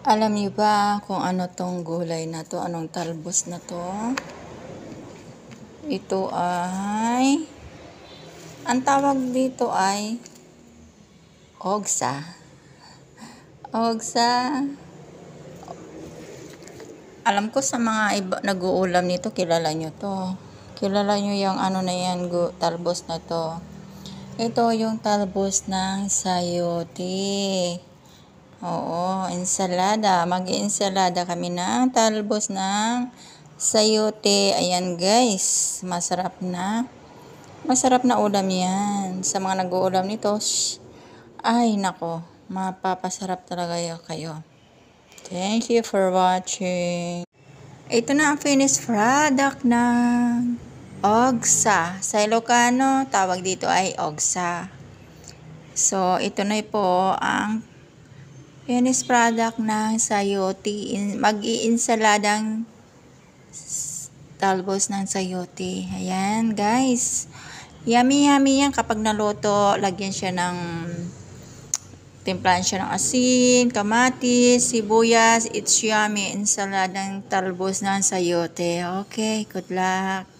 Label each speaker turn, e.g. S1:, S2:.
S1: Alam niyo ba kung ano tong gulay na to? Anong talbos na to? Ito ay, ang tawag dito ay ogsa. Ogsa. Alam ko sa mga iba nag-uulam nito, kilala nyo to. Kilala nyo yung ano na yan, talbos na to. Ito yung talbos ng sayote. Oo, ensalada. Mag-ensalada kami ng talbos ng sayote. Ayan guys, masarap na. Masarap na ulam yan. Sa mga nag-uulam nito, ay nako, mapapasarap talaga kayo. Thank you for watching. Ito na ang finished product ng ogsa. Sa Ilocano, tawag dito ay ogsa. So, ito na po ang finished product ng sayote. Mag-iinsaladang talbos ng sayote. Ayan, guys. Yummy, yummy yan. Kapag naluto, lagyan siya ng timplahan siya ng asin, kamatis, sibuyas. It's yummy. Ensaladang talbos ng sayote. Okay, good luck.